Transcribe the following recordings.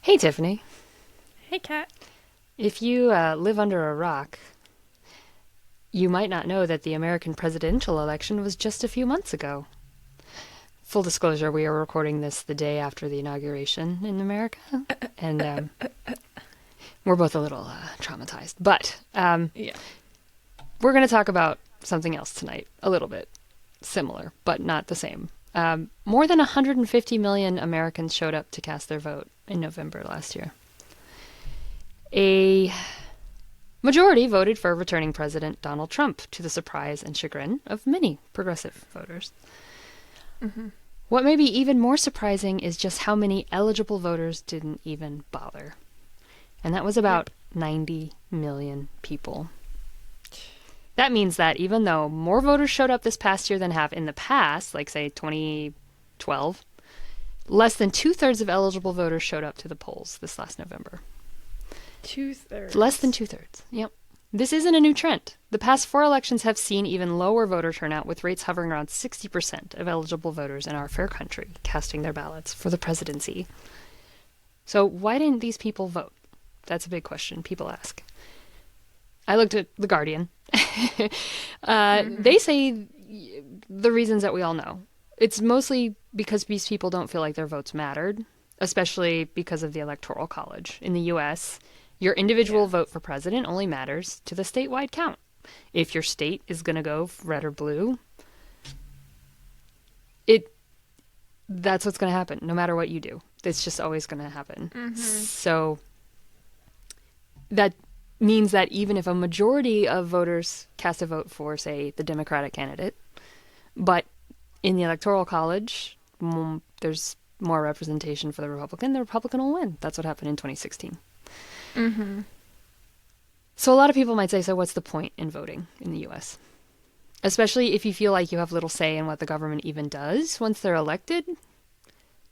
Hey, Tiffany. Hey, Kat. If you live under a rock, you might not know that the American presidential election was just a few months ago. Full disclosure, we are recording this the day after the inauguration in America, and we're both a little traumatized. But Yeah. we're going to talk about something else tonight, a little bit similar, but not the same. More than 150 million Americans showed up to cast their vote in November last year. A majority voted for returning President Donald Trump, to the surprise and chagrin of many progressive voters. Mm-hmm. What may be even more surprising is just how many eligible voters didn't even bother. And that was about 90 million people. That means that even though more voters showed up this past year than have in the past, like say 2012, less than 2/3 of eligible voters showed up to the polls this last November. 2/3. Less than 2/3. Yep. This isn't a new trend. The past 4 elections have seen even lower voter turnout, with rates hovering around 60% of eligible voters in our fair country casting their ballots for the presidency. So why didn't these people vote? That's a big question people ask. I looked at The Guardian. They say the reasons that we all know. It's mostly because these people don't feel like their votes mattered, especially because of the Electoral College. In the U.S., your individual vote for president only matters to the statewide count. If your state is going to go red or blue, that's what's going to happen, no matter what you do. It's just always going to happen. Mm-hmm. So that means that even if a majority of voters cast a vote for, say, the Democratic candidate, but in the Electoral College, there's more representation for the Republican will win. That's what happened in 2016. Mm-hmm. So a lot of people might say, so what's the point in voting in the U.S.? Especially if you feel like you have little say in what the government even does once they're elected.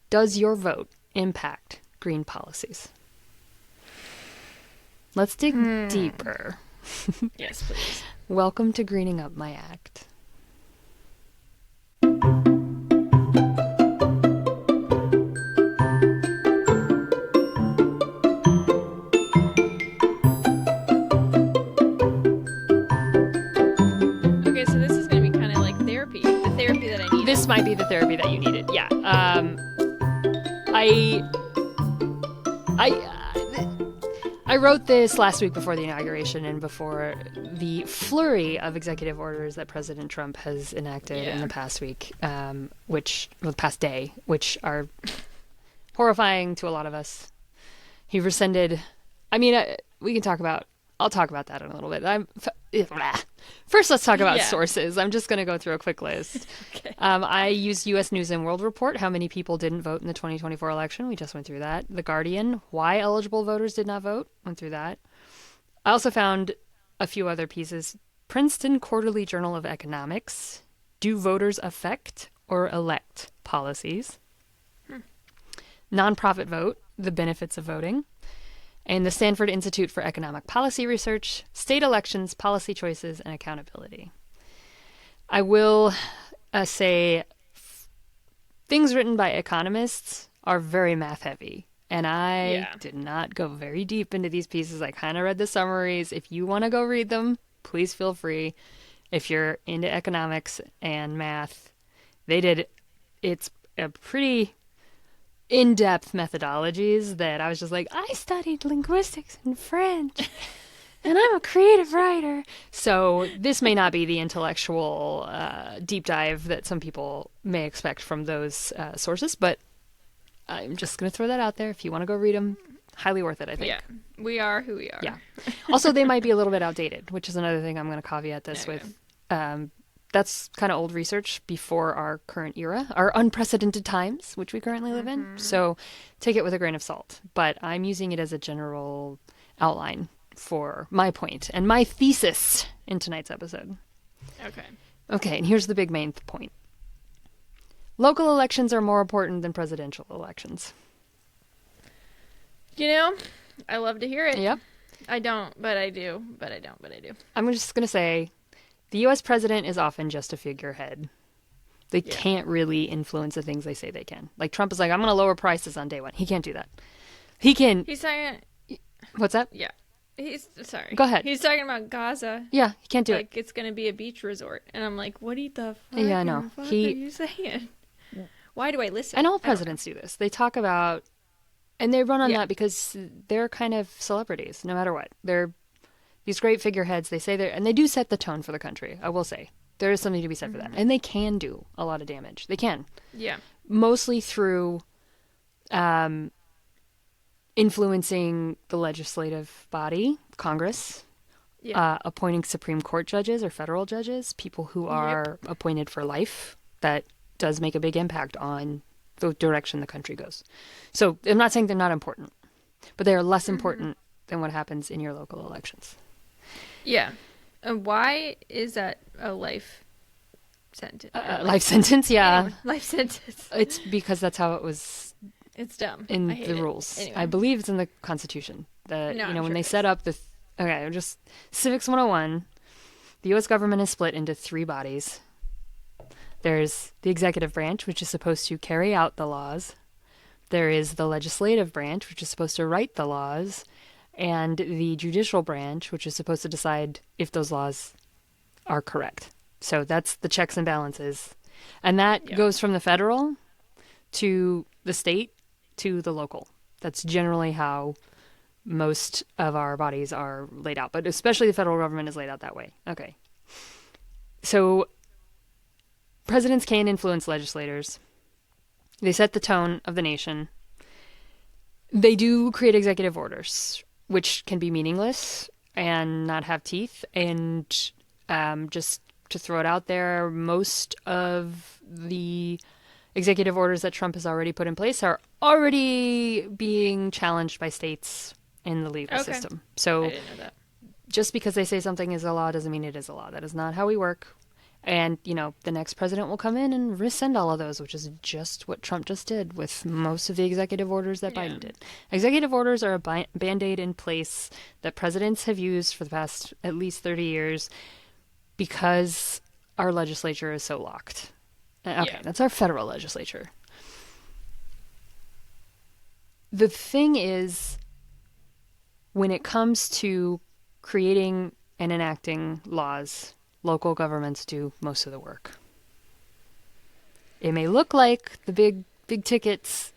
Does your vote impact green policies? Let's dig deeper. Yes, please. Welcome to Greening Up My Act. Okay, so this is going to be kind of like therapy. The therapy that I need. This might be the therapy that you needed. Yeah. I wrote this last week before the inauguration and before the flurry of executive orders that President Trump has enacted in the past week, the past day, which are horrifying to a lot of us. He rescinded. We can talk about. I'll talk about that in a little bit. First, let's talk about sources. I'm just going to go through a quick list. Okay. I used U.S. News and World Report, how many people didn't vote in the 2024 election. We just went through that. The Guardian, why eligible voters did not vote. Went through that. I also found a few other pieces. Princeton Quarterly Journal of Economics, do voters affect or elect policies? Nonprofit Vote, the benefits of voting. And the Stanford Institute for Economic Policy Research, State Elections, Policy Choices, and Accountability. I will say things written by economists are very math heavy. And I did not go very deep into these pieces. I kind of read the summaries. If you want to go read them, please feel free. If you're into economics and math, it's a pretty in-depth methodologies that I was just like, I studied linguistics and French, and I'm a creative writer. So this may not be the intellectual deep dive that some people may expect from those sources, but I'm just going to throw that out there. If you want to go read them, highly worth it, I think. Yeah, we are who we are. Yeah. Also, they might be a little bit outdated, which is another thing I'm going to caveat this with. That's kind of old research before our current era, our unprecedented times, which we currently live in. So take it with a grain of salt. But I'm using it as a general outline for my point and my thesis in tonight's episode. Okay. Okay, and here's the big main point. Local elections are more important than presidential elections. You know, I love to hear it. Yep. I don't, but I do. But I don't, but I do. I'm just going to say the U.S. president is often just a figurehead. They can't really influence the things they say they can. Like Trump is like, I'm going to lower prices on day one. He can't do that. He can. He's talking. What's that? Yeah. He's sorry. Go ahead. He's talking about Gaza. Yeah, he can't do it. Like it's gonna be a beach resort, and I'm like, what the fuck? Yeah, I know. Fuck are you saying? Why do I listen? And all presidents do this. They talk about, and they run on Yeah. that because they're kind of celebrities, no matter what. They're these great figureheads. They say and they do set the tone for the country. I will say there is something to be said for that, and they can do a lot of damage. They can, Yeah. mostly through influencing the legislative body, Congress, Yeah. appointing Supreme Court judges or federal judges, people who are appointed for life. That does make a big impact on the direction the country goes. So I'm not saying they're not important, but they are less important than what happens in your local elections. Yeah. And why is that a life sentence? Life sentence, yeah. Anyway, life sentence. It's because that's how it was It's dumb. in I hate the it. rules. Anyway. I believe it's in the Constitution. That No, I'm when sure they it set up the just Civics 101, the U.S. government is split into three bodies. There's the executive branch, which is supposed to carry out the laws. There is the legislative branch, which is supposed to write the laws, and the judicial branch, which is supposed to decide if those laws are correct. So that's the checks and balances. And that goes from the federal to the state to the local. That's generally how most of our bodies are laid out, but especially the federal government is laid out that way. Okay. So presidents can influence legislators. They set the tone of the nation. They do create executive orders, which can be meaningless and not have teeth. And just to throw it out there, most of the executive orders that Trump has already put in place are already being challenged by states in the legal system. So I didn't know that. just because they say something is a law doesn't mean it is a law. That is not how we work. And, the next president will come in and rescind all of those, which is just what Trump just did with most of the executive orders that Biden did. Executive orders are a Band-Aid in place that presidents have used for the past at least 30 years because our legislature is so locked. Okay, that's our federal legislature. The thing is, when it comes to creating and enacting laws, local governments do most of the work. It may look like the big tickets,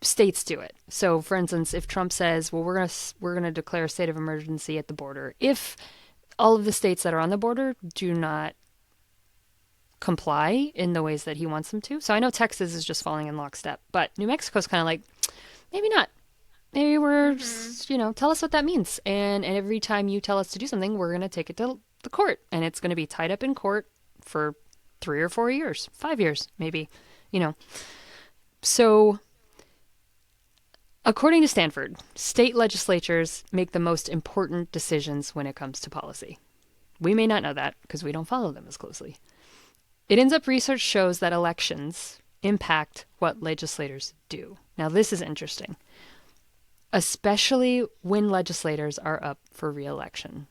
states do it. So, for instance, if Trump says, "Well, we're gonna declare a state of emergency at the border," if all of the states that are on the border do not comply in the ways that he wants them to. So I know Texas is just falling in lockstep, but New Mexico's kind of like, maybe not. Maybe we're, tell us what that means. And every time you tell us to do something, we're going to take it to the court. And it's going to be tied up in court for 3 or 4 years, 5 years, maybe, So according to Stanford, state legislatures make the most important decisions when it comes to policy. We may not know that because we don't follow them as closely. It ends up research shows that elections impact what legislators do. Now, this is interesting, especially when legislators are up for re-election.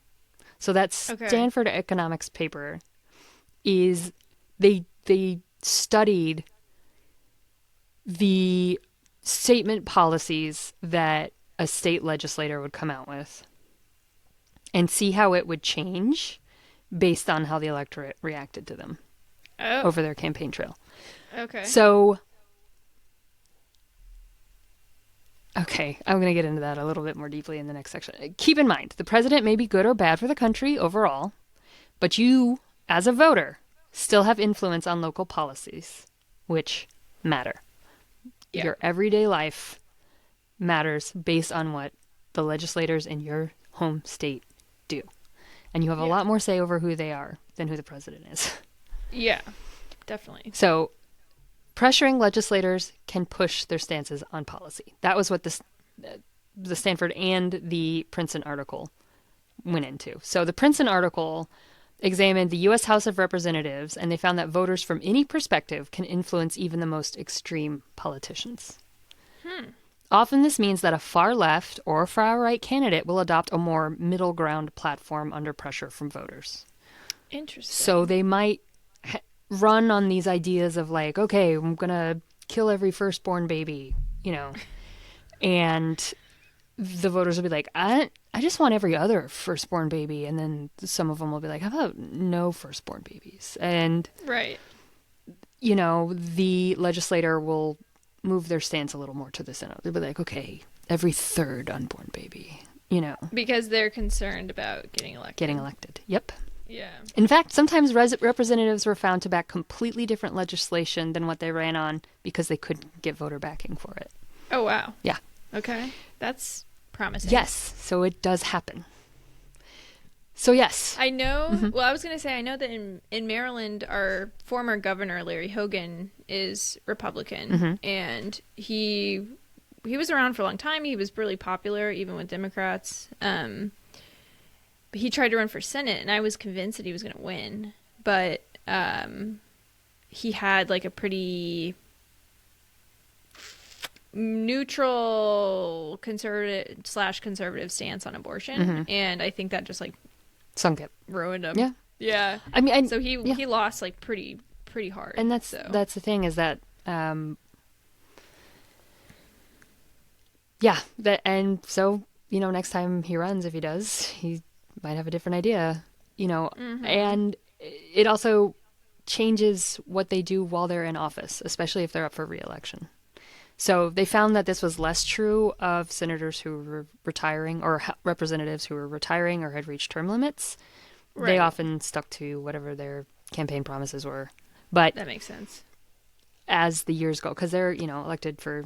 So that Stanford economics paper is they studied the statement policies that a state legislator would come out with and see how it would change based on how the electorate reacted to them over their campaign trail. Okay. So, okay, I'm going to get into that a little bit more deeply in the next section. Keep in mind, the president may be good or bad for the country overall, but you, as a voter, still have influence on local policies, which matter. Yeah. Your everyday life matters based on what the legislators in your home state do. And you have a lot more say over who they are than who the president is. Yeah, definitely. So pressuring legislators can push their stances on policy. That was what the Stanford and the Princeton article went into. So the Princeton article examined the U.S. House of Representatives, and they found that voters from any perspective can influence even the most extreme politicians. Often this means that a far left or far right candidate will adopt a more middle ground platform under pressure from voters. Interesting. So they might run on these ideas of like, okay, I'm going to kill every firstborn baby, And the voters will be like, I just want every other firstborn baby. And then some of them will be like, how about no firstborn babies? And, Right. the legislator will move their stance a little more to the center. They'll be like, okay, every third unborn baby, Because they're concerned about getting elected. getting elected. Yep. Yeah. In fact, sometimes representatives were found to back completely different legislation than what they ran on because they couldn't get voter backing for it. Oh, wow. Yeah. Okay. That's promising. Yes. So it does happen. So yes. I know. Well, I was going to say, I know that in Maryland, our former governor, Larry Hogan, is Republican. And he was around for a long time. He was really popular, even with Democrats. But he tried to run for Senate, and I was convinced that he was going to win. But he had like a pretty neutral conservative stance on abortion, and I think that just like Sunk it. ruined him. Yeah. Yeah. I mean, So he lost like pretty hard. and that's the thing is that and so next time he runs, if he does, he might have a different idea, and it also changes what they do while they're in office, especially if they're up for re-election. So they found that this was less true of senators who were retiring or representatives who were retiring or had reached term limits. Right. They often stuck to whatever their campaign promises were. But That makes sense. as the years go, because they're, elected for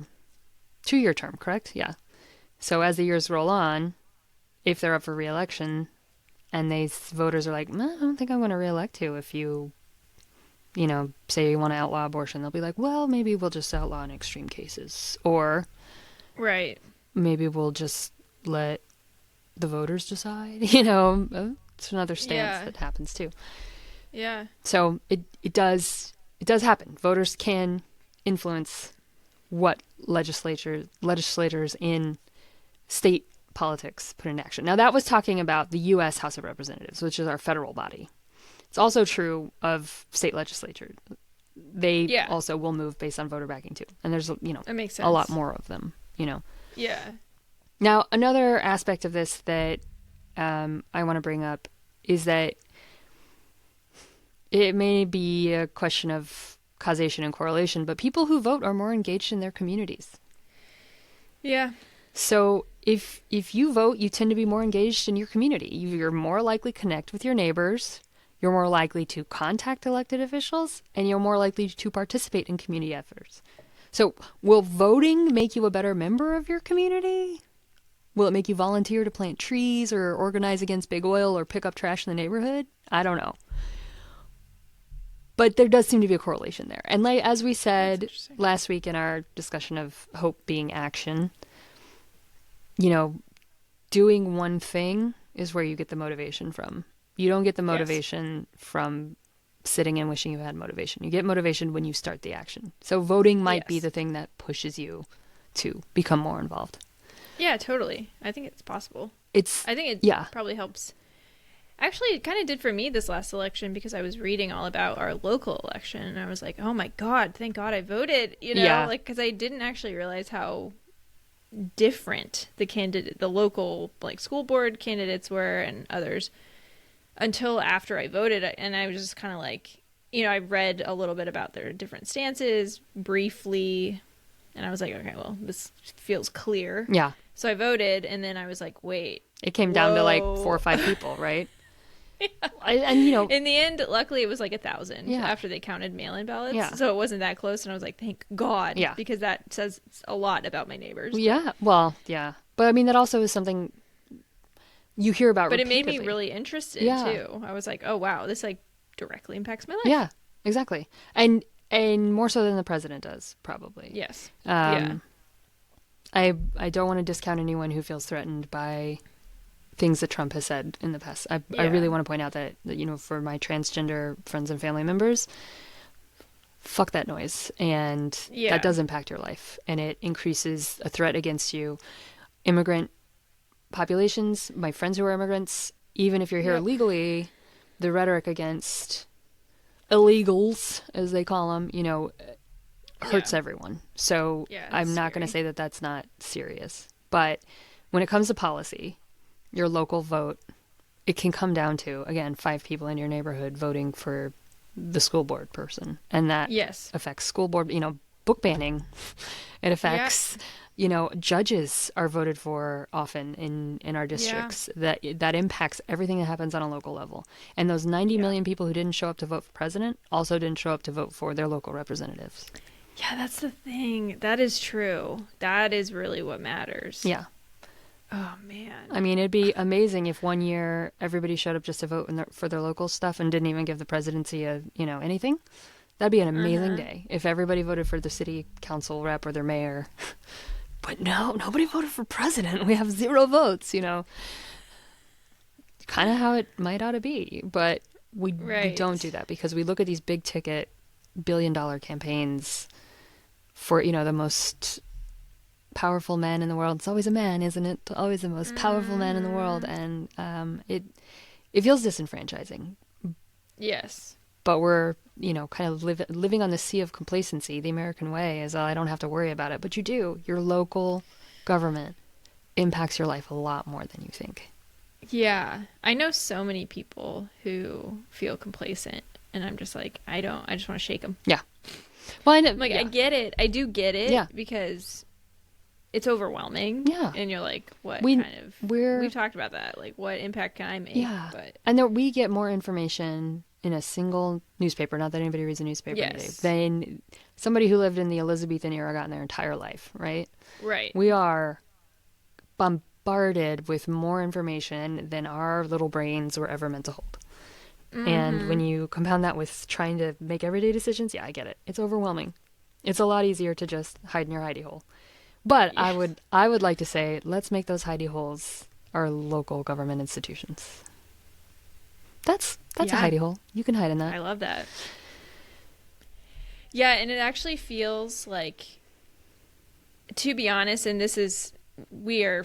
2-year term, correct? Yeah. So as the years roll on, if they're up for re-election and voters are like, I don't think I'm going to re-elect you if you, say you want to outlaw abortion, they'll be like, well, maybe we'll just outlaw in extreme cases. Or Right. maybe we'll just let the voters decide. It's another stance that happens too. Yeah. So it does happen. Voters can influence what legislators in state politics put into action. Now that was talking about the U.S. House of Representatives, which is our federal body. It's also true of state legislatures. They also will move based on voter backing too. And there's That makes sense. a lot more of them. Yeah. Now another aspect of this that I want to bring up is that it may be a question of causation and correlation, but people who vote are more engaged in their communities. Yeah. So if you vote, you tend to be more engaged in your community. You're more likely to connect with your neighbors. You're more likely to contact elected officials, and you're more likely to participate in community efforts. So will voting make you a better member of your community? Will it make you volunteer to plant trees or organize against big oil or pick up trash in the neighborhood? I don't know. But there does seem to be a correlation there. And as we said last week in our discussion of hope being action, doing one thing is where you get the motivation from. You don't get the motivation from sitting and wishing you had motivation. You get motivation when you start the action. So voting might be the thing that pushes you to become more involved. Yeah, totally. I think it's possible. I think it probably helps. Actually, it kind of did for me this last election because I was reading all about our local election and I was like, oh my God, thank God I voted, because I didn't actually realize how different the local school board candidates were and others until after I voted. And I was just kind of like, I read a little bit about their different stances briefly and I was like, okay, well, this feels clear. Yeah. So I voted and then I was like, wait. It came down to 4 or 5 people, right? In the end, luckily it was 1,000 after they counted mail-in ballots. Yeah. So it wasn't that close. And I was like, thank God. Yeah. Because that says a lot about my neighbors. Yeah. Well, yeah. But that also is something you hear about But repeatedly. it made me really interested too. I was like, oh wow, this directly impacts my life. Yeah, exactly. And more so than the president does, probably. Yes. I don't want to discount anyone who feels threatened by things that Trump has said in the past. I really want to point out that for my transgender friends and family members, fuck that noise. And that does impact your life. And it increases a threat against you. Immigrant populations, my friends who are immigrants, even if you're here legally, the rhetoric against illegals, as they call them, hurts everyone. So I'm not going to say that that's not serious. But when it comes to policy, your local vote, it can come down to, again, 5 people in your neighborhood voting for the school board person. And that affects school board, book banning. It affects, judges are voted for often in our districts. That impacts everything that happens on a local level. And those 90 million people who didn't show up to vote for president also didn't show up to vote for their local representatives. Yeah, that's the thing. That is true. That is really what matters. Yeah. Oh, man. I mean, it'd be amazing if one year everybody showed up just to vote for their local stuff and didn't even give the presidency anything. That'd be an amazing day if everybody voted for the city council rep or their mayor. But no, nobody voted for president. We have 0 votes, Kind of how it might ought to be. But we don't do that because we look at these big ticket billion-dollar campaigns for, the most powerful man in the world. It's always a man, isn't it? Always the most powerful man in the world. And it feels disenfranchising. Yes. But we're, kind of living on the sea of complacency. The American way is, I don't have to worry about it. But you do. Your local government impacts your life a lot more than you think. Yeah. I know so many people who feel complacent. And I'm just like, I just want to shake them. Yeah. Well, I know. I get it. I do get it. Yeah. Because it's overwhelming. Yeah. And you're like, what we've talked about that. Like, what impact can I make? Yeah. But and we get more information in a single newspaper, not that anybody reads a newspaper today, than somebody who lived in the Elizabethan era got in their entire life, right? Right. We are bombarded with more information than our little brains were ever meant to hold. And when you compound that with trying to make everyday decisions, I get it. It's overwhelming. It's a lot easier to just hide in your hidey hole. But I would like to say, let's make those hidey holes our local government institutions. That's a hidey hole. You can hide in that. I love that. Yeah, and it actually feels like, to be honest, and we are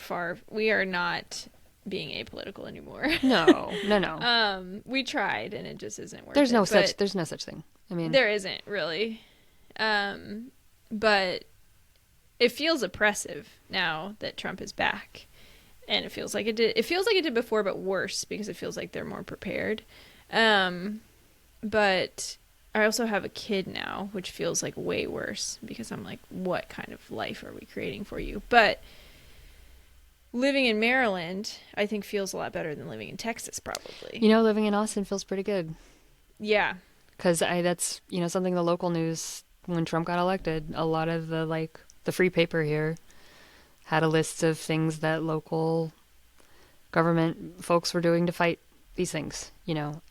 not being apolitical anymore. No. We tried, and it just isn't working. There's no such thing. I mean, there isn't really. But it feels oppressive now that Trump is back. And it feels like it did. It feels like it did before, but worse because it feels like they're more prepared. But I also have a kid now, which feels like way worse because I'm like, what kind of life are we creating for you? But living in Maryland, I think feels a lot better than living in Texas, probably. Living in Austin feels pretty good. Yeah, because that's something the local news when Trump got elected. A lot of the free paper here had a list of things that local government folks were doing to fight these things,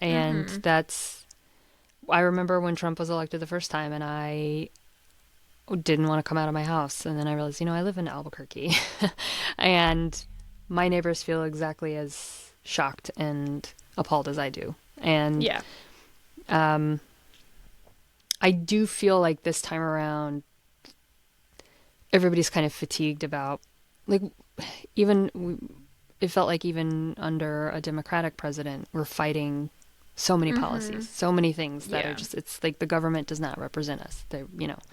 and that's, I remember when Trump was elected the first time and I didn't want to come out of my house. And then I realized, I live in Albuquerque and my neighbors feel exactly as shocked and appalled as I do. And I do feel like this time around, everybody's kind of fatigued about, it felt like even under a Democratic president, we're fighting so many policies, so many things that are just, it's like the government does not represent us. They,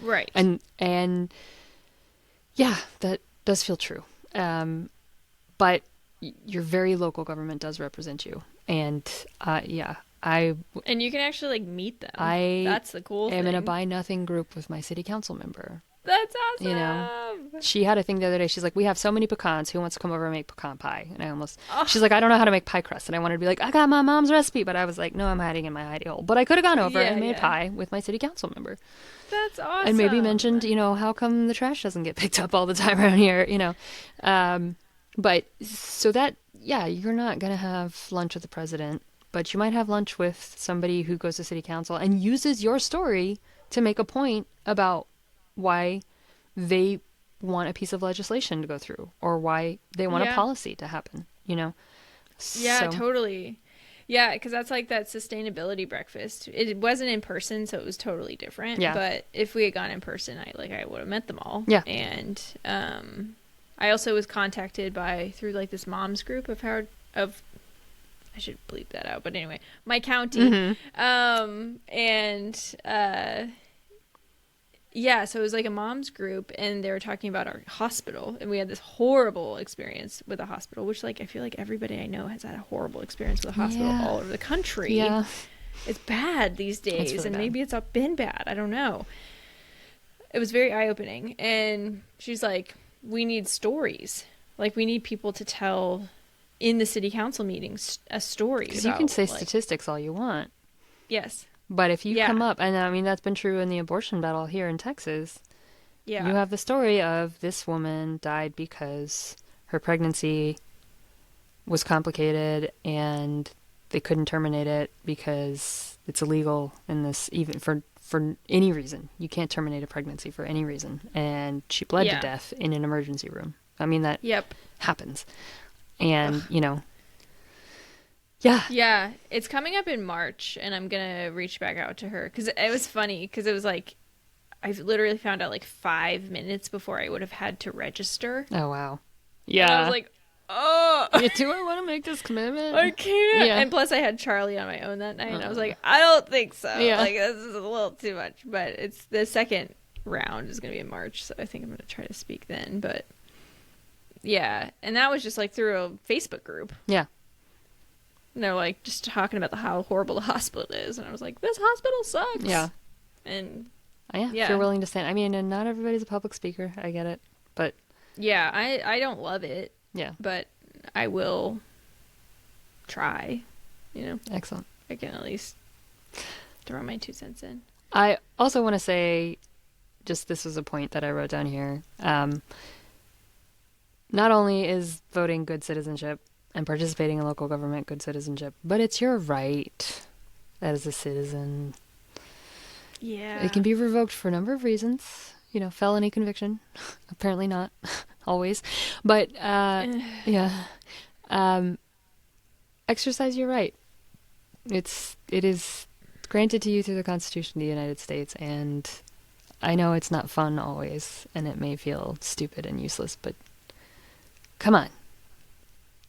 Right. And yeah, that does feel true. But your very local government does represent you. And and you can actually meet them. That's the cool thing. I'm in a buy nothing group with my city council member. That's awesome. She had a thing the other day. She's like, we have so many pecans. Who wants to come over and make pecan pie? And she's like, I don't know how to make pie crust. And I wanted to be like, I got my mom's recipe. But I was like, no, I'm hiding in my hidey hole. But I could have gone over and made pie with my city council member. That's awesome. And maybe mentioned, how come the trash doesn't get picked up all the time around here, But so that, you're not going to have lunch with the president, but you might have lunch with somebody who goes to city council and uses your story to make a point about why they want a piece of legislation to go through or why they want a policy to happen, Yeah, totally. Yeah, because that's like that sustainability breakfast. It wasn't in person, so it was totally different. Yeah. But if we had gone in person, I would have met them all. Yeah. And I also was contacted through this moms group of I should bleep that out, but anyway, my county. Yeah, so it was like a mom's group, and they were talking about our hospital, and we had this horrible experience with a hospital, which, like, I feel like everybody I know has had a horrible experience with a hospital all over the country. Yeah. It's bad these days, really and bad. maybe it's been bad. I don't know. It was very eye-opening, and she's like, we need stories. Like, we need people to tell in the city council meetings a story. Because you can say statistics all you want. Yes. But if you come up, and I mean, that's been true in the abortion battle here in Texas. Yeah. You have the story of this woman died because her pregnancy was complicated and they couldn't terminate it because it's illegal in this, even for any reason. You can't terminate a pregnancy for any reason. And she bled to death in an emergency room. I mean, that happens. And, you know, yeah, it's coming up in March, and I'm gonna reach back out to her because it was funny because it was like I literally found out like 5 minutes before I would have had to register. Oh wow, yeah. And I was like, oh, do I want to make this commitment? I can't. Yeah. And plus, I had Charlie on my own that night, and I was like, I don't think so. Yeah, like this is a little too much. But it's the second round is gonna be in March, so I think I'm gonna try to speak then. But yeah, and that was just like through a Facebook group. Yeah. And they're like just talking about how horrible the hospital is, and I was like, "This hospital sucks." Yeah, and if you're willing to stand, I mean, and not everybody's a public speaker. I get it, but yeah, I don't love it. Yeah, but I will try. You know, excellent. I can at least throw my 2 cents in. I also want to say, just this was a point that I wrote down here. Not only is voting good citizenship and participating in local government good citizenship, but it's your right as a citizen. Yeah. It can be revoked for a number of reasons. You know, felony conviction. Apparently not always. But, exercise your right. It is granted to you through the Constitution of the United States, and I know it's not fun always, and it may feel stupid and useless, but come on.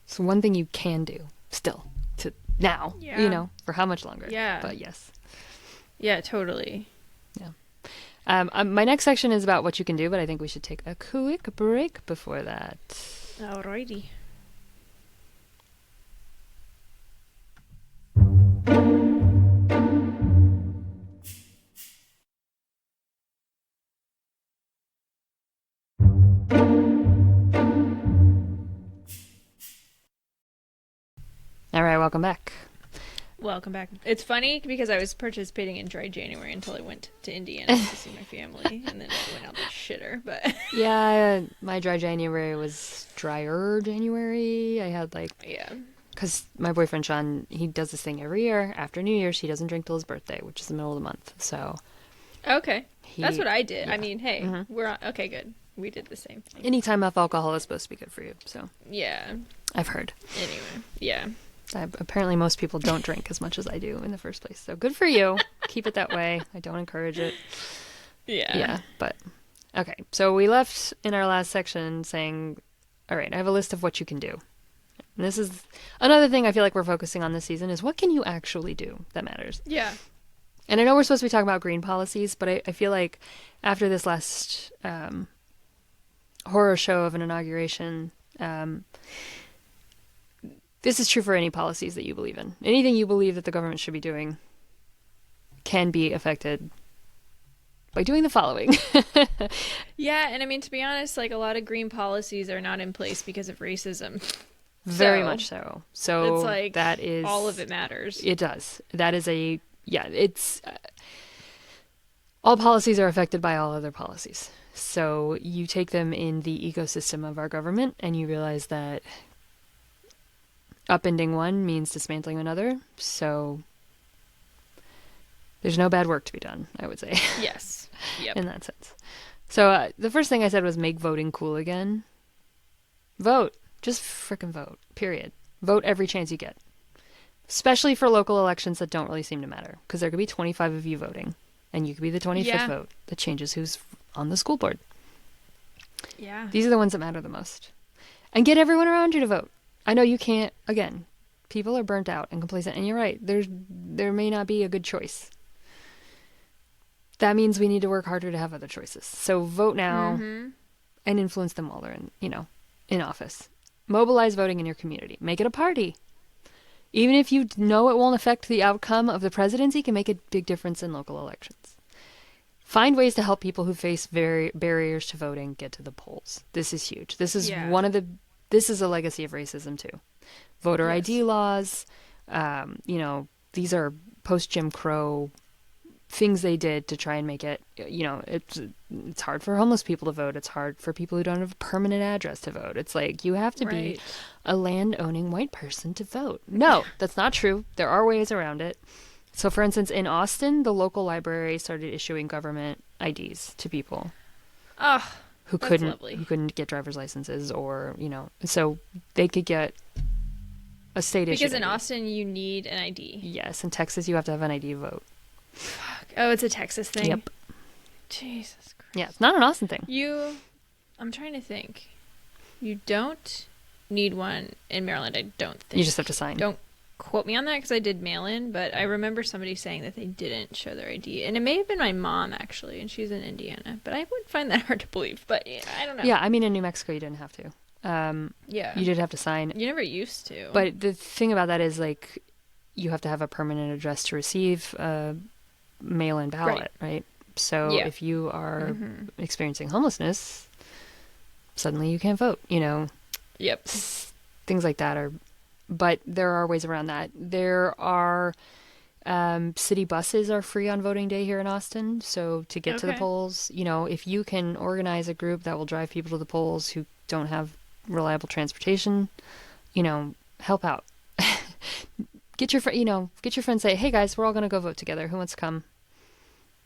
It's one thing you can do still to now, you know, for how much longer? Yeah. But yes. Yeah, totally. Yeah. My next section is about what you can do, but I think we should take a quick break before that. Alrighty. All right, welcome back. Welcome back. It's funny because I was participating in Dry January until I went to Indiana to see my family, and then I went out the shitter. But yeah, my Dry January was drier January. I had because my boyfriend Sean, he does this thing every year after New Year's. He doesn't drink till his birthday, which is the middle of the month. So okay, that's what I did. Yeah. I mean, hey, we're on. Okay, good. We did the same thing. Any time off alcohol is supposed to be good for you. So yeah, I've heard. Anyway, yeah. Apparently most people don't drink as much as I do in the first place. So good for you. Keep it that way. I don't encourage it. Yeah. Yeah, but okay. So we left in our last section saying, all right, I have a list of what you can do. And this is another thing I feel like we're focusing on this season is what can you actually do that matters? Yeah. And I know we're supposed to be talking about green policies, but I feel like after this last horror show of an inauguration, this is true for any policies that you believe in. Anything you believe that the government should be doing can be affected by doing the following. Yeah, and I mean, to be honest, like a lot of green policies are not in place because of racism. Very much so. So it's like that is all of it matters. It does. That is it's all policies are affected by all other policies. So you take them in the ecosystem of our government and you realize that upending one means dismantling another, so there's no bad work to be done, I would say. Yes. Yep. In that sense. So the first thing I said was make voting cool again. Vote. Just frickin' vote. Period. Vote every chance you get. Especially for local elections that don't really seem to matter. Because there could be 25 of you voting. And you could be the 25th vote that changes who's on the school board. Yeah. These are the ones that matter the most. And get everyone around you to vote. I know you can't, again, people are burnt out and complacent, and you're right, there may not be a good choice. that means we need to work harder to have other choices. So vote now and influence them while they're in office. Mobilize voting in your community. Make it a party. Even if you know it won't affect the outcome of the presidency, it can make a big difference in local elections. Find ways to help people who face barriers to voting get to the polls. This is huge. This is this is a legacy of racism too. Voter ID laws, these are post-Jim Crow things they did to try and make it, it's hard for homeless people to vote. It's hard for people who don't have a permanent address to vote. It's like you have to be a land-owning white person to vote. No, that's not true. There are ways around it. So, for instance, in Austin, the local library started issuing government IDs to people who couldn't get driver's licenses, or so they could get a state issue. Because in Austin, you need an ID. Yes, in Texas, you have to have an ID to vote. Fuck. Oh, it's a Texas thing. Yep. Jesus Christ. Yeah, it's not an Austin thing. I'm trying to think. You don't need one in Maryland, I don't think. You just have to sign. Don't quote me on that because I did mail in, but I remember somebody saying that they didn't show their ID. And it may have been my mom, actually, and she's in Indiana. But I would find that hard to believe. But I don't know. Yeah, I mean, in New Mexico, you didn't have to. You did have to sign. You never used to. But the thing about that is, like, you have to have a permanent address to receive a mail-in ballot, right? So if you are experiencing homelessness, suddenly you can't vote, Yep. Things like that but there are ways around that. There are city buses are free on voting day here in Austin. So to get to the polls, if you can organize a group that will drive people to the polls who don't have reliable transportation, help out. Get your friends, say, hey guys, we're all going to go vote together. Who wants to come?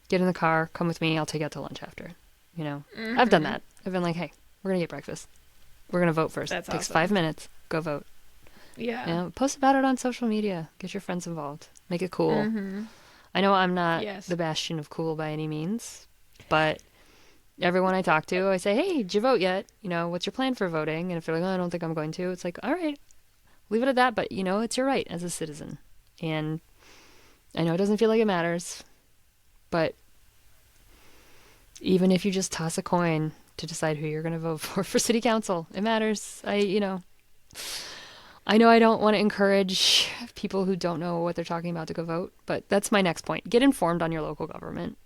Get in the car, come with me. I'll take you out to lunch after. I've done that. I've been like, hey, we're going to get breakfast. We're going to vote first. That's It takes awesome. 5 minutes. Go vote. Yeah. Post about it on social media. Get your friends involved. Make it cool. I know I'm not the bastion of cool by any means, but everyone I talk to, I say, hey, did you vote yet? What's your plan for voting? And if they're like, oh, I don't think I'm going to, it's like, all right, leave it at that. But, it's your right as a citizen. And I know it doesn't feel like it matters, but even if you just toss a coin to decide who you're going to vote for city council, it matters. I know I don't want to encourage people who don't know what they're talking about to go vote, but that's my next point. Get informed on your local government.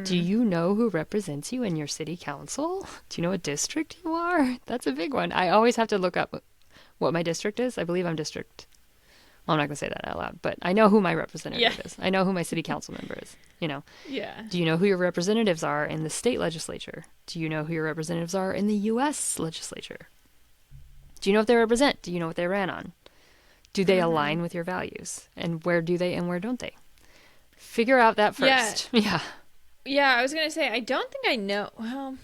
Do you know who represents you in your city council? Do you know what district you are? That's a big one. I always have to look up what my district is. I believe I'm district. Well, I'm not going to say that out loud, but I know who my representative is. I know who my city council member is, Yeah. Do you know who your representatives are in the state legislature? Do you know who your representatives are in the U.S. legislature? Do you know what they represent? Do you know what they ran on? Do they align with your values? And where do they and where don't they? Figure out that first. Yeah. Yeah, I was going to say, I don't think I know. Well,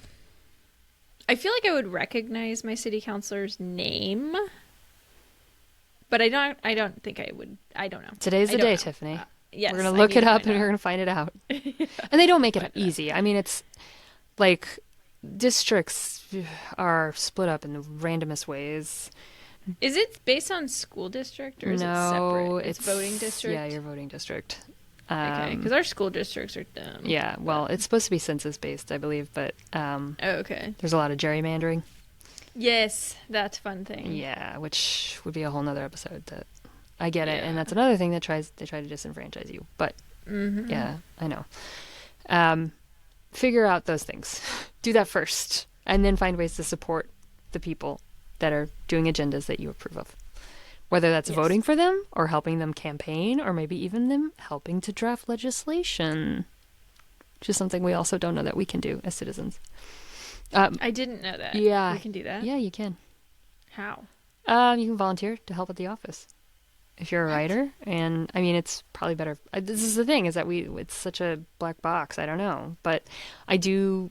I feel like I would recognize my city councilor's name, but I don't think I would. I don't know. Today's the day, Tiffany. Yes. We're going to look it up and we're going to find it out. And they don't make it easy. I mean, it's like districts are split up in the randomest ways. Is it based on school district or is it separate? It's voting district? Yeah, your voting district. Okay, because our school districts are dumb. Yeah, well, it's supposed to be census-based, I believe, but okay. There's a lot of gerrymandering. Yes, that's a fun thing. Yeah, which would be a whole nother episode. That I get it, and that's another thing that they try to disenfranchise you. But yeah, I know. Figure out those things. Do that first, and then find ways to support the people that are doing agendas that you approve of. Whether that's voting for them or helping them campaign or maybe even them helping to draft legislation, which is something we also don't know that we can do as citizens. I didn't know that. Yeah. We can do that? Yeah, you can. How? You can volunteer to help at the office if you're a writer. And I mean, it's probably better. This is the thing, is that it's such a black box. I don't know. But I do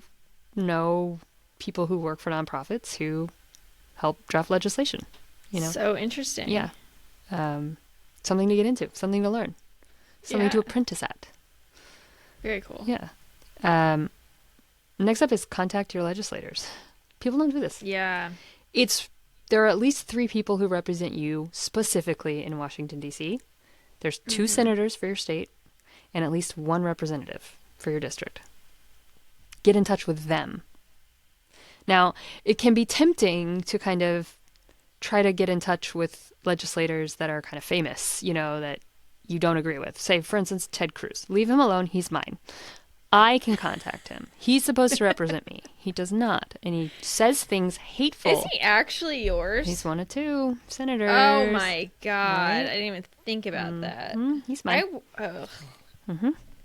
know people who work for nonprofits who help draft legislation. So interesting. Yeah. Something to get into, something to learn, something to apprentice at. Very cool. Yeah. Next up is contact your legislators. People don't do this. Yeah. There are at least 3 people who represent you specifically in Washington, D.C. There's 2 senators for your state and at least 1 representative for your district. Get in touch with them. Now, it can be tempting to kind of try to get in touch with legislators that are kind of famous, that you don't agree with. Say, for instance, Ted Cruz. Leave him alone. He's mine. I can contact him. He's supposed to represent me. He does not. And he says things hateful. Is he actually yours? He's one of 2 senators. Oh, my God. Right? I didn't even think about that. He's mine.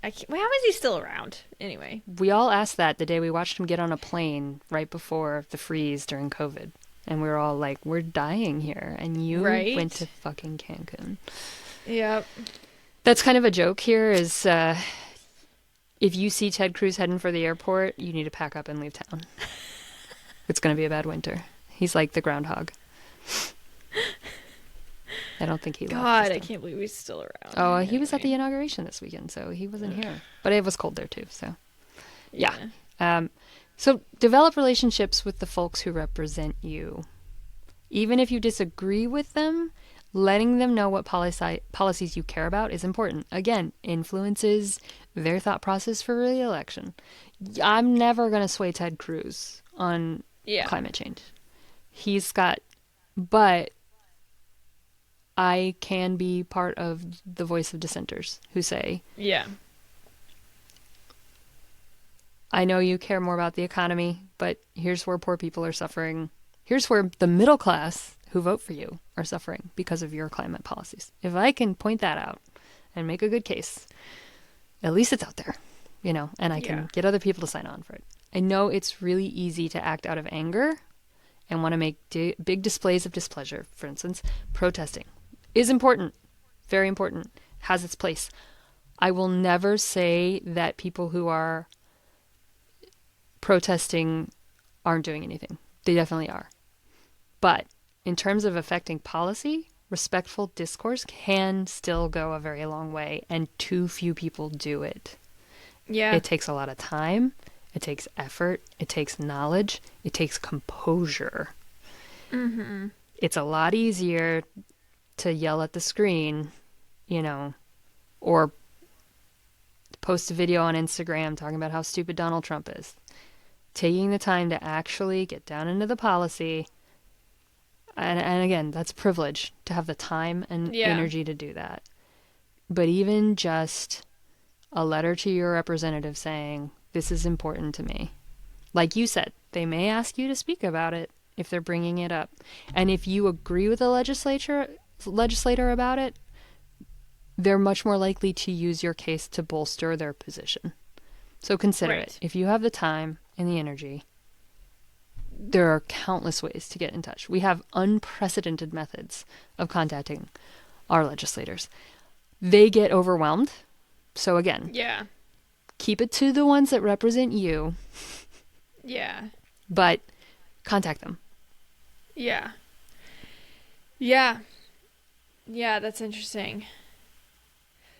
How is he still around? Anyway. We all asked that the day we watched him get on a plane right before the freeze during COVID. And we were all like, we're dying here. And you went to fucking Cancun. Yep. That's kind of a joke here is if you see Ted Cruz heading for the airport, you need to pack up and leave town. It's going to be a bad winter. He's like the groundhog. I don't think he left. God, I can't believe he's still around. Oh, he was at the inauguration this weekend, so he wasn't here. But it was cold there too, so. Yeah. So develop relationships with the folks who represent you. Even if you disagree with them, letting them know what policies you care about is important. Again, influences their thought process for re-election. I'm never going to sway Ted Cruz on climate change. But I can be part of the voice of dissenters who say, I know you care more about the economy, but here's where poor people are suffering. Here's where the middle class who vote for you are suffering because of your climate policies. If I can point that out and make a good case, at least it's out there, and I can get other people to sign on for it. I know it's really easy to act out of anger and want to make big displays of displeasure. For instance, protesting is important, very important, has its place. I will never say that people who are protesting aren't doing anything. They definitely are. But in terms of affecting policy, respectful discourse can still go a very long way, and too few people do it. Yeah. It takes a lot of time. It takes effort. It takes knowledge. It takes composure. Mm-hmm. It's a lot easier to yell at the screen, or post a video on Instagram talking about how stupid Donald Trump is. Taking the time to actually get down into the policy. And again, that's a privilege to have the time and energy to do that. But even just a letter to your representative saying, this is important to me. Like you said, they may ask you to speak about it if they're bringing it up. And if you agree with the legislator about it, they're much more likely to use your case to bolster their position. So consider it. If you have the time and the energy, there are countless ways to get in touch. We have unprecedented methods of contacting our legislators. They get overwhelmed. So again, keep it to the ones that represent you. Yeah. But contact them. Yeah. Yeah. Yeah, that's interesting.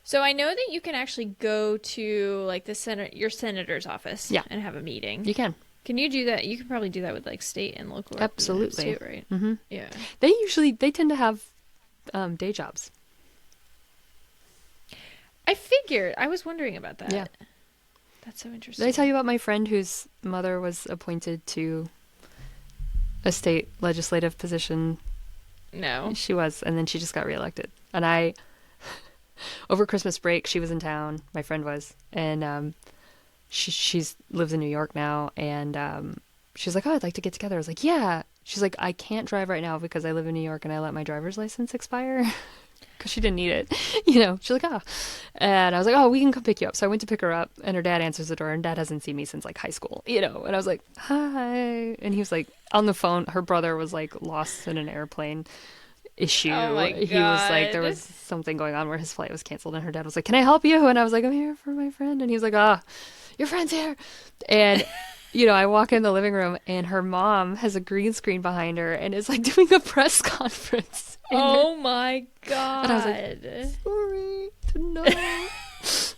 So I know that you can actually go to like your senator's office and have a meeting. You can. Can you do that? You can probably do that with like state and local. Absolutely. Too, right? Mm-hmm. Yeah. They tend to have day jobs. I figured. I was wondering about that. Yeah. That's so interesting. Did I tell you about my friend whose mother was appointed to a state legislative position? No. She was, and then she just got reelected. And over Christmas break, she was in town. My friend was, and she lives in New York now, and she's like, oh, I'd like to get together. I was like, yeah. She's like, I can't drive right now because I live in New York and I let my driver's license expire. Because she didn't need it, She's like, oh. And I was like, oh, we can come pick you up. So I went to pick her up, and her dad answers the door, and Dad hasn't seen me since like high school, And I was like, hi. And he was like, on the phone, her brother was like lost in an airplane issue. Oh my God. He was like, there was something going on where his flight was canceled, and her dad was like, can I help you? And I was like, I'm here for my friend. And he was like, your friend's here. And I walk in the living room, and her mom has a green screen behind her and is like doing a press conference. Oh my God. And I was like, sorry to know.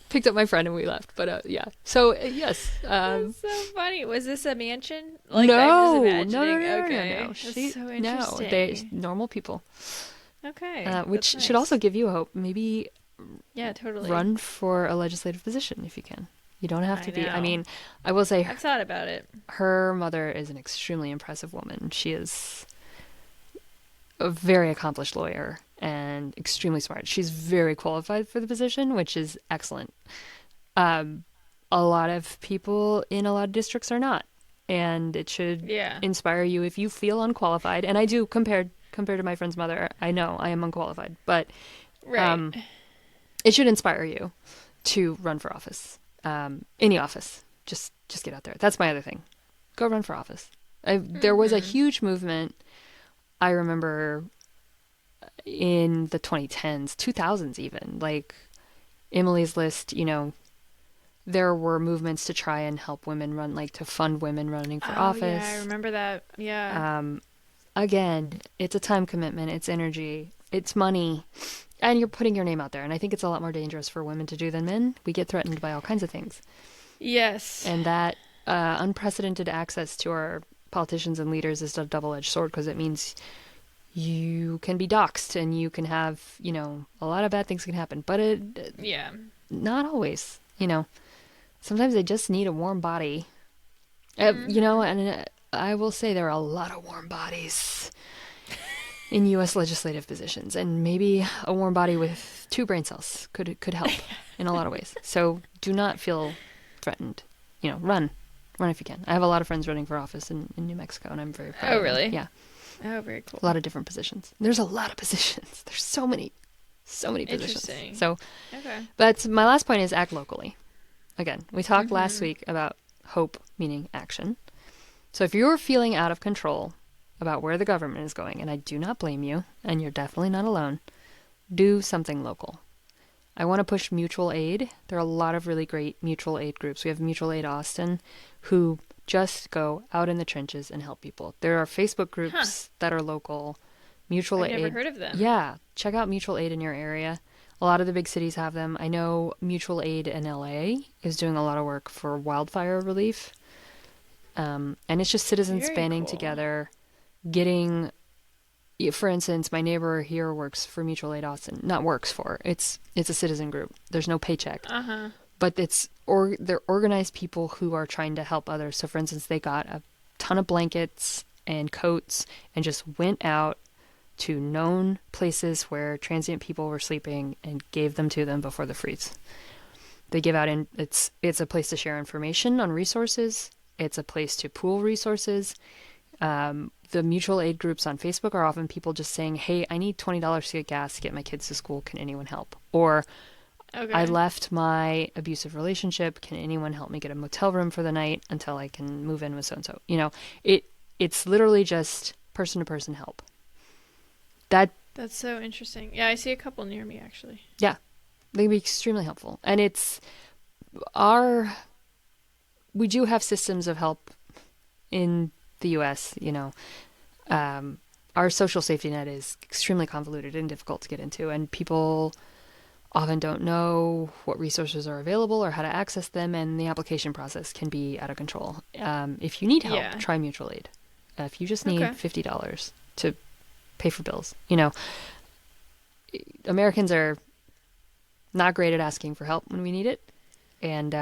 Picked up my friend and we left. But yeah. So yes. That's so funny. Was this a mansion? Like, no. No. Okay. That's so interesting. No, they're normal people. Okay. Which should also give you hope. Maybe totally. Run for a legislative position if you can. You don't have to be. I mean, I will say I've thought about it. Her mother is an extremely impressive woman. She is a very accomplished lawyer and extremely smart. She's very qualified for the position, which is excellent. A lot of people in a lot of districts are not, and it should inspire you if you feel unqualified. And I do, compared to my friend's mother, I know I am unqualified, but it should inspire you to run for office. Any office. Just get out there. That's my other thing. Go run for office. There was a huge movement, I remember, in the 2010s, 2000s even, like Emily's List, you know, there were movements to try and help women run, like to fund women running for office. Yeah, I remember that. Yeah. Again, it's a time commitment, it's energy, it's money, and you're putting your name out there. And I think it's a lot more dangerous for women to do than men. We get threatened by all kinds of things. Yes. And that unprecedented access to our politicians and leaders is a double-edged sword, because it means you can be doxxed and you can have, you know, a lot of bad things can happen. But not always, you know. Sometimes they just need a warm body. You know, and I will say there are a lot of warm bodies in U.S. legislative positions, and maybe a warm body with 2 brain cells could help in a lot of ways. So do not feel threatened. You know, run if you can. I have a lot of friends running for office in New Mexico, and I'm very proud. Oh, really? Yeah. Oh, very cool. A lot of different positions. There's a lot of positions. There's so many positions. Interesting. So, okay. But my last point is act locally. Again, we talked last week about hope, meaning action. So if you're feeling out of control about where the government is going, and I do not blame you, and you're definitely not alone, do something local. I want to push mutual aid. There are a lot of really great mutual aid groups. We have Mutual Aid Austin, who just go out in the trenches and help people. There are Facebook groups that are local. Mutual Aid. I've never heard of them. Yeah. Check out Mutual Aid in your area. A lot of the big cities have them. I know Mutual Aid in LA is doing a lot of work for wildfire relief. And it's just citizens banding together, getting, for instance, my neighbor here works for Mutual Aid Austin. Not works for, it's a citizen group. There's no paycheck. But they're organized people who are trying to help others. So for instance, they got a ton of blankets and coats and just went out to known places where transient people were sleeping and gave them to them before the freeze. They give out, it's a place to share information on resources. It's a place to pool resources. The mutual aid groups on Facebook are often people just saying, hey, I need $20 to get gas to get my kids to school. Can anyone help? Or I left my abusive relationship. Can anyone help me get a motel room for the night until I can move in with so-and-so? You know, it's literally just person-to-person help. That's so interesting. Yeah, I see a couple near me, actually. Yeah, they can be extremely helpful. And we do have systems of help in the U.S., you know. Our social safety net is extremely convoluted and difficult to get into, and people often don't know what resources are available or how to access them, and the application process can be out of control. If you need help, try mutual aid. If you just need $50 to pay for bills, you know, Americans are not great at asking for help when we need it. And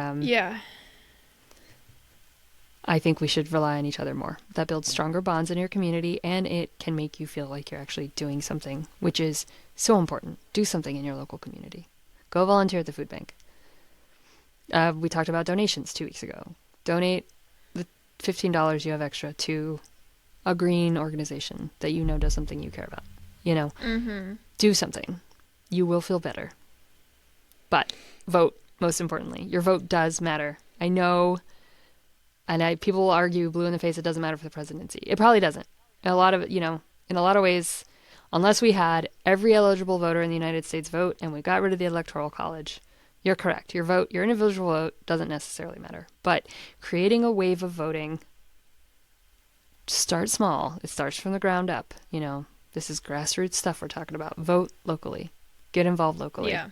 I think we should rely on each other more. That builds stronger bonds in your community, and it can make you feel like you're actually doing something, which is so important. Do something in your local community. Go volunteer at the food bank. We talked about donations 2 weeks ago. Donate the $15 you have extra to a green organization that you know does something you care about. You know, do something. You will feel better. But vote, most importantly. Your vote does matter. I know, and people will argue blue in the face, it doesn't matter for the presidency. It probably doesn't. In a lot of ways, unless we had every eligible voter in the United States vote and we got rid of the Electoral College, you're correct. Your individual vote doesn't necessarily matter. But creating a wave of voting, start small. It starts from the ground up. You know, this is grassroots stuff we're talking about. Vote locally. Get involved locally. Yeah.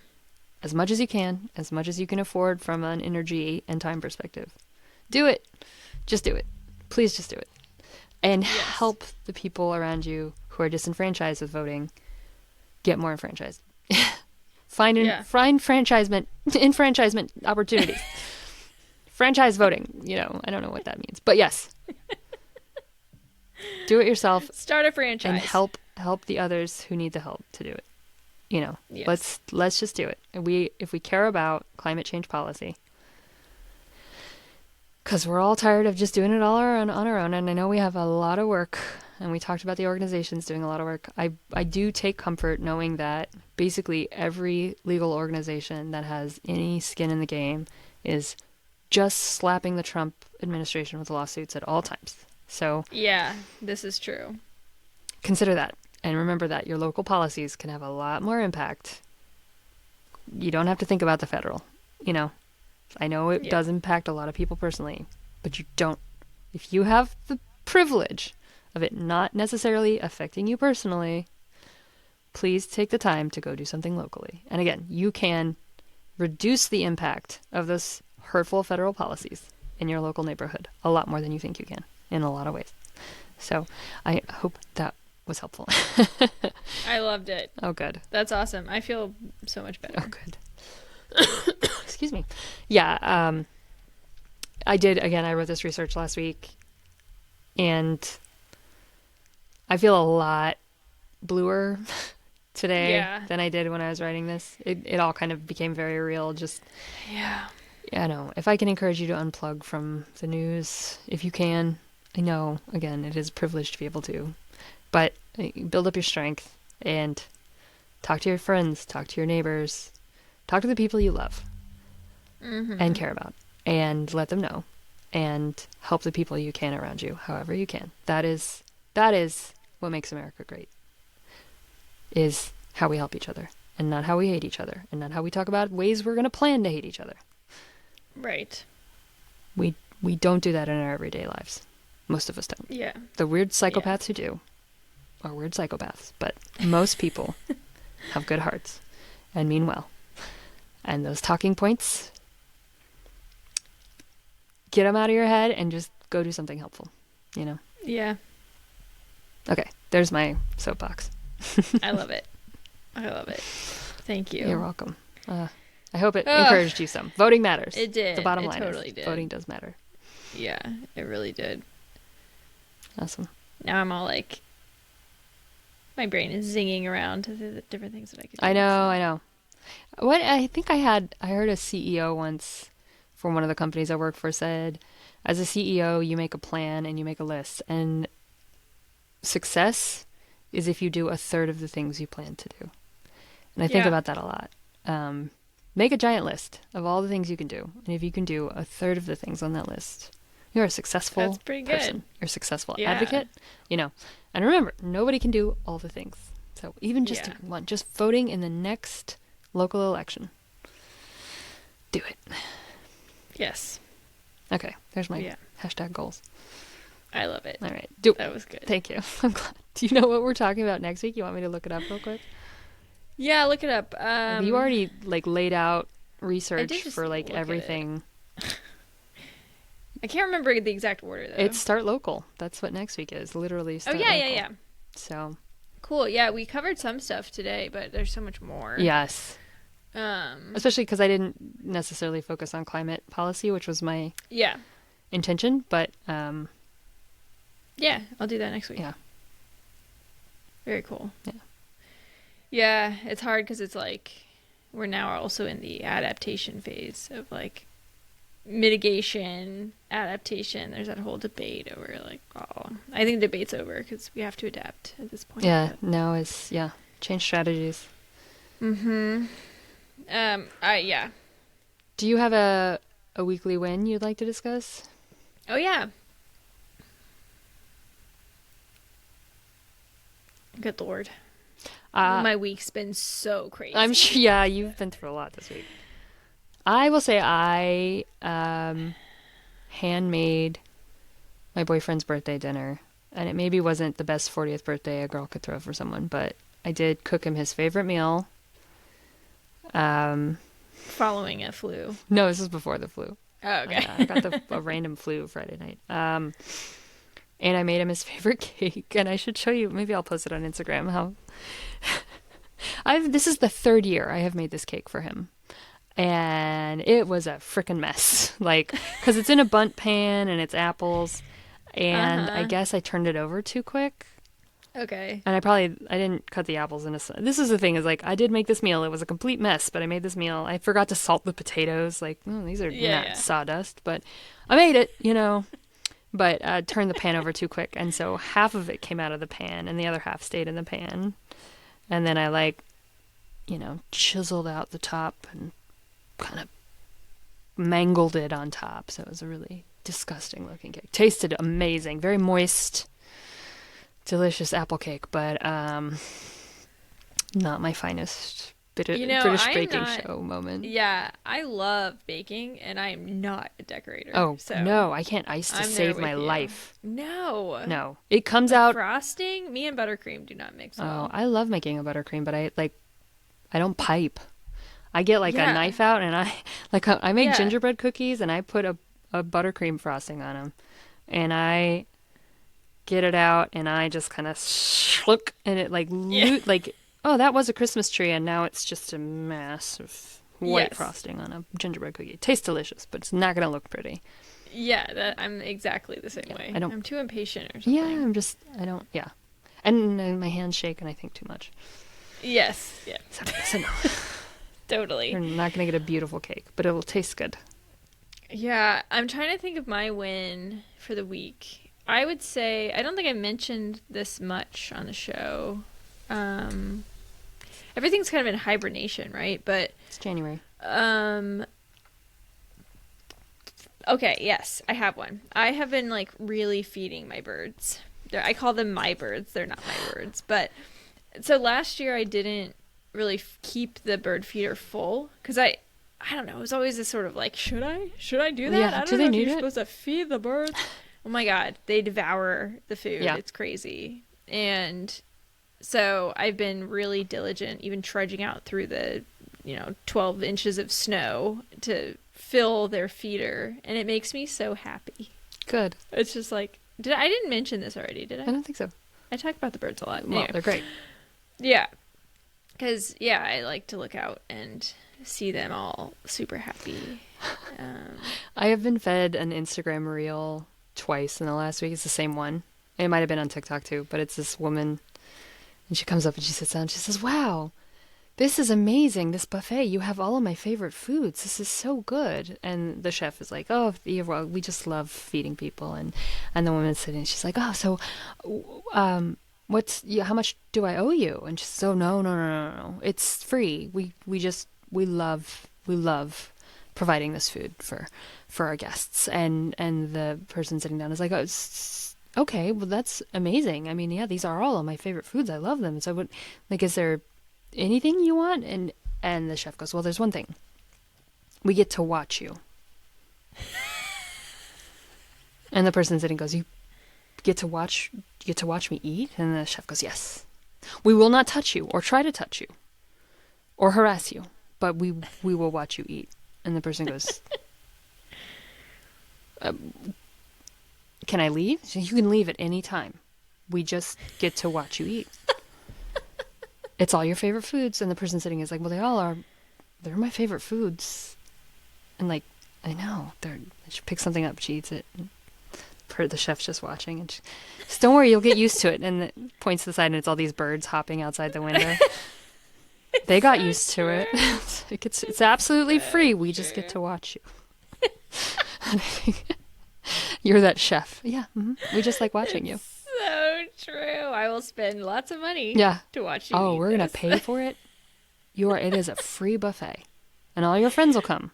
As much as you can afford from an energy and time perspective. Do it. Just do it. Please just do it. And help the people around you who are disenfranchised with voting get more enfranchised. Find enfranchisement opportunities. franchise voting. I don't know what that means, but yes, do it yourself. Start a franchise and help the others who need the help to do it. Yes. Let's just do it. If we care about climate change policy, because we're all tired of just doing it all on our own, and I know we have a lot of work, and we talked about the organizations doing a lot of work. I do take comfort knowing that basically every legal organization that has any skin in the game is just slapping the Trump administration with lawsuits at all times. So yeah, this is true. Consider that. And remember that your local policies can have a lot more impact. You don't have to think about the federal. I know it does impact a lot of people personally, but you don't. If you have the privilege of it not necessarily affecting you personally, please take the time to go do something locally. And again, you can reduce the impact of those hurtful federal policies in your local neighborhood a lot more than you think you can in a lot of ways. So I hope that was helpful. I loved it. Oh, good. That's awesome. I feel so much better. Oh, good. Excuse me. Yeah. I wrote this research last week, and I feel a lot bluer today than I did when I was writing this. It all kind of became very real. Just, I know. If I can encourage you to unplug from the news, if you can, I know, again, it is a privilege to be able to, but build up your strength and talk to your friends, talk to your neighbors, talk to the people you love and care about, and let them know, and help the people you can around you, however you can. That is what makes America great, is how we help each other, and not how we hate each other, and not how we talk about ways we're going to plan to hate each other. Right. We don't do that in our everyday lives. Most of us don't. Yeah. The weird psychopaths who do are weird psychopaths, but most people have good hearts and mean well. And those talking points, get them out of your head and just go do something helpful, Yeah. Okay, there's my soapbox. I love it. Thank you. You're welcome. I hope it encouraged you some. Voting matters. It did. The bottom line totally is did. Voting does matter. Yeah, it really did. Awesome. Now I'm all like, my brain is zinging around to the different things that I could do. I know. What I think I heard a CEO once from one of the companies I work for said, as a CEO, you make a plan and you make a list, and success is if you do a third of the things you plan to do. And I think about that a lot. Make a giant list of all the things you can do. And if you can do a third of the things on that list, you're a successful That's pretty person. good. You're a successful advocate. And remember, nobody can do all the things. So even just one, just voting in the next local election. Do it. Yes. Okay, there's my hashtag goals. I love it. All right. That was good. Thank you. I'm glad. Do you know what we're talking about next week? You want me to look it up real quick? Yeah, look it up. You already laid out research for everything. I can't remember the exact order though. It's start local. That's what next week is. Literally start local. Yeah. So cool. Yeah, we covered some stuff today, but there's so much more. Yes. Especially because I didn't necessarily focus on climate policy, which was my intention. But yeah, I'll do that next week. Yeah. Very cool. Yeah. Yeah, it's hard because it's we're now also in the adaptation phase of mitigation, adaptation. There's that whole debate over I think the debate's over because we have to adapt at this point. Yeah, now it's change strategies. Mm-hmm. Yeah. Do you have a weekly win you'd like to discuss? Oh yeah. Good Lord. My week's been so crazy. I'm sure. Yeah, you've been through a lot this week. I will say I handmade my boyfriend's birthday dinner, and it maybe wasn't the best 40th birthday a girl could throw for someone, but I did cook him his favorite meal. Following a flu. No, this was before the flu. Oh, okay. I got a random flu Friday night. And I made him his favorite cake, and I should show you. Maybe I'll post it on Instagram. This is the third year I have made this cake for him, And it was a frickin' mess. Like, because it's in a bundt pan and it's apples. And I guess I turned it over too quick. Okay. And I didn't cut the apples in a... This is the thing, is like, I did make this meal. It was a complete mess, but I made this meal. I forgot to salt the potatoes. Like, these are not sawdust, but I made it, But turned the pan over too quick. And so half of it came out of the pan and the other half stayed in the pan. And then I chiseled out the top and kind of mangled it on top. So it was a really disgusting looking cake. Tasted amazing. Very moist, delicious apple cake, but not my finest British baking show moment. Yeah, I love baking, and I am not a decorator. Oh, so no, I can't ice to save my life. No. It comes out... Frosting, me and buttercream do not mix well. Oh, I love making a buttercream, but I don't pipe. I get a knife out, and I make gingerbread cookies, and I put a buttercream frosting on them, and I get it out, and I just kind of shlook, and it oh, that was a Christmas tree, and now it's just a mass of white frosting on a gingerbread cookie. It tastes delicious, but it's not going to look pretty. Yeah, I'm exactly the same way. I'm too impatient or something. Yeah, and my hands shake, and I think too much. Yes, yeah. So no. Totally. You're not going to get a beautiful cake, but it will taste good. Yeah, I'm trying to think of my win for the week. I would say, I don't think I mentioned this much on the show. Everything's kind of in hibernation, right? But it's January. Okay, yes, I have one. I have been really feeding my birds. I call them my birds. They're not my birds. But so last year I didn't really keep the bird feeder full because I don't know. It was always this sort of should I do that? Yeah, I don't know if you're supposed to feed the birds. Oh my God, they devour the food. Yeah. It's crazy. And so I've been really diligent, even trudging out through the 12 inches of snow to fill their feeder, and it makes me so happy. Good. It's just I didn't mention this already, did I? I don't think so. I talk about the birds a lot. Well, they're great. Yeah. Because, I like to look out and see them all super happy. I have been fed an Instagram reel twice in the last week. It's the same one. It might have been on TikTok too, but it's this woman, and she comes up and she sits down and she says, "Wow, this is amazing, this buffet. You have all of my favorite foods. This is so good." And the chef is like, "Oh, well, we just love feeding people." And the woman's sitting, she's like, "Oh, so how much do I owe you?" And she says, "Oh, no. It's free. We love providing this food for our guests." And the person sitting down is like, "Oh, okay, well, that's amazing. I mean, yeah, these are all of my favorite foods. I love them. So is there anything you want?" And the chef goes, "Well, there's one thing. We get to watch you." And the person sitting goes, "You get to watch me eat?" And the chef goes, "Yes. We will not touch you or try to touch you or harass you, but we will watch you eat." And the person goes, "Can I leave?" So, "You can leave at any time. We just get to watch you eat. It's all your favorite foods." And the person sitting is like, "Well, they all are. They're my favorite foods." And I know. She picks something up, she eats it. And the chef's just watching, and she says, "Don't worry, you'll get used to it." And it points to the side, and it's all these birds hopping outside the window. They got used to it. It's absolutely free. We just get to watch you. And I think you're that chef. Yeah, we just like watching you. So true. I will spend lots of money to watch you. Oh, we're going to pay for it? It is a free buffet. And all your friends will come.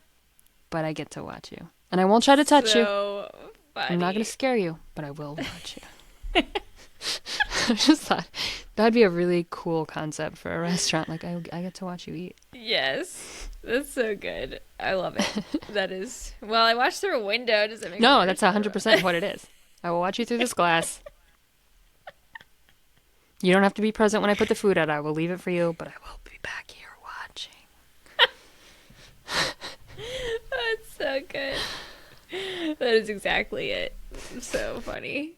But I get to watch you. And I won't try to touch you. Funny. I'm not going to scare you, but I will watch you. I just thought that'd be a really cool concept for a restaurant. I get to watch you eat. Yes. That's so good. I love it. That is... Well, I watched through a window. Does it make No, that's 100% what it is. I will watch you through this glass. You don't have to be present when I put the food out. I will leave it for you, but I will be back here watching. That's so good. That is exactly it. So funny.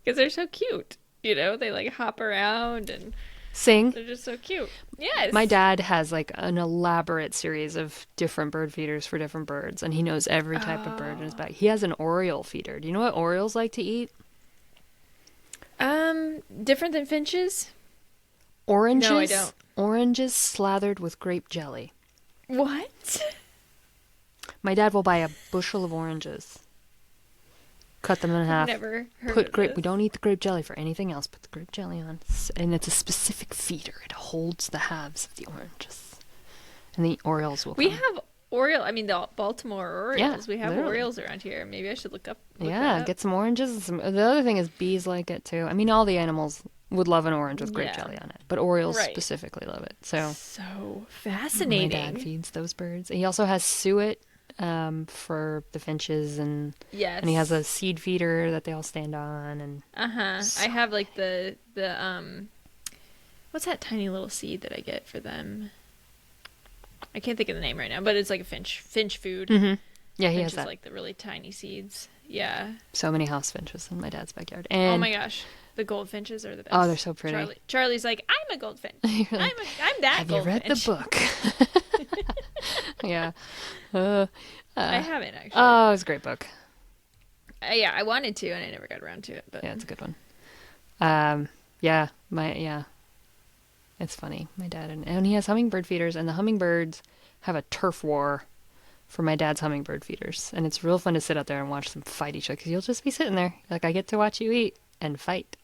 Because they're so cute. They hop around and... Sing. They're just so cute. Yes. My dad has like an elaborate series of different bird feeders for different birds, and he knows every type of bird in his bag. He has an oriole feeder. Do you know what orioles like to eat? Different than finches? Oranges? No, I don't. Oranges slathered with grape jelly. What? My dad will buy a bushel of oranges, cut them in half. Never heard Put of grape. this. We don't eat the grape jelly for anything else. Put the grape jelly on, and it's a specific feeder. It holds the halves of the oranges, and the orioles will. We come. have the Baltimore Orioles. Yeah, we have literally. Orioles around here. Maybe I should look that up. Get some oranges. The other thing is bees like it too. I mean, all the animals would love an orange with grape jelly on it, but orioles specifically love it. So fascinating. My dad feeds those birds. He also has suet for the finches, and he has a seed feeder that they all stand on. And I have like the what's that tiny little seed that I get for them? I can't think of the name right now, but it's like a finch food. Mm-hmm. Yeah, he has that. Like the really tiny seeds. Yeah. So many house finches in my dad's backyard. And oh my gosh, the goldfinches are the best. Oh, they're so pretty. Charlie's like, I'm a goldfinch. Like, I'm that have goldfinch. you read the book? Yeah. I haven't actually. Oh, it was a great book. Yeah, I wanted to, and I never got around to it. But yeah, it's a good one. It's funny. My dad and he has hummingbird feeders, and the hummingbirds have a turf war for my dad's hummingbird feeders, and it's real fun to sit out there and watch them fight each other because you'll just be sitting there like, I get to watch you eat and fight.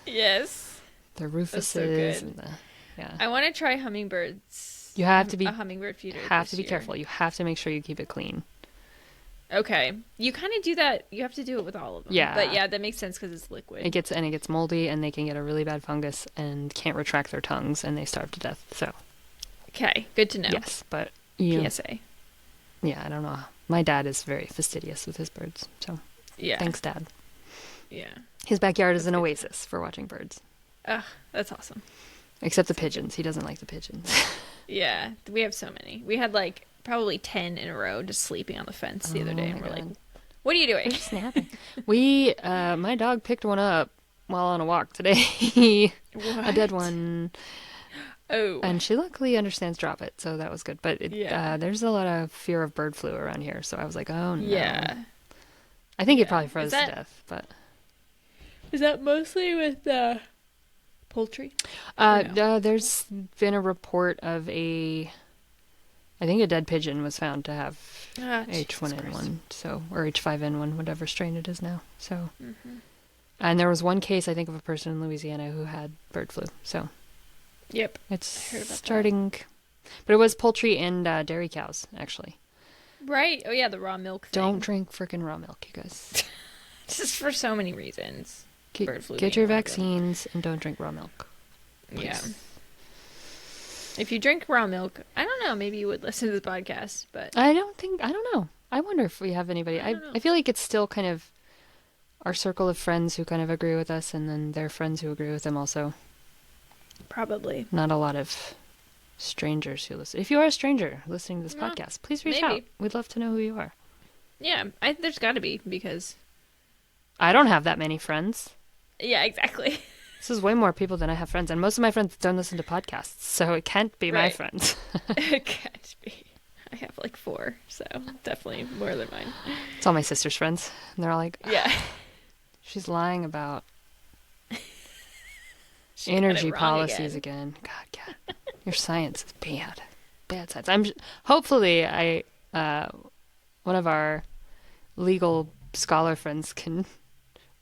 Yes. The Rufuses. That's so good. And yeah. I want to try hummingbirds. You have to be a hummingbird feeder. Have to be careful. You have to make sure you keep it clean. Okay, you kind of do that. You have to do it with all of them. Yeah, but yeah, that makes sense because it's liquid. It gets moldy, and they can get a really bad fungus and can't retract their tongues, and they starve to death. So, okay, good to know. Yes, but PSA. Yeah, I don't know. My dad is very fastidious with his birds. So, yeah, thanks, Dad. Yeah, his backyard is an oasis for watching birds. Ugh, that's awesome. Except the pigeons. He doesn't like the pigeons. Yeah, we have so many. We had like probably 10 in a row just sleeping on the fence the other day, and we're like, what are you doing? They're snapping. My dog picked one up while on a walk today. A dead one. Oh. And she luckily understands drop it, so that was good. But there's a lot of fear of bird flu around here, so I was like, oh no. Yeah. I think it probably froze to death, but. Is that mostly with poultry? No? There's been a report of I think a dead pigeon was found to have H1N1, or H5N1, whatever strain it is now. So, and there was one case I think of a person in Louisiana who had bird flu. So, yep, it's starting, but it was poultry and dairy cows actually. Right. Oh yeah, the raw milk thing. Don't drink freaking raw milk, you guys. Just for so many reasons. Bird flu. Get your vaccines and don't drink raw milk. Please. Yeah. If you drink raw milk, I don't know, maybe you would listen to the podcast, but I don't know. I wonder if we have anybody. I feel like it's still kind of our circle of friends who kind of agree with us, and then their friends who agree with them also. Probably. Not a lot of strangers who listen. If you are a stranger listening to this podcast, please reach out. We'd love to know who you are. Yeah, there's got to be, because I don't have that many friends. Yeah, exactly. This is way more people than I have friends, and most of my friends don't listen to podcasts, so it can't be my friends. It can't be. I have like 4, so definitely more than mine. It's all my sister's friends, and they're all like, yeah, she's lying about energy policies again. God, Kat, your science is bad science. Hopefully one of our legal scholar friends can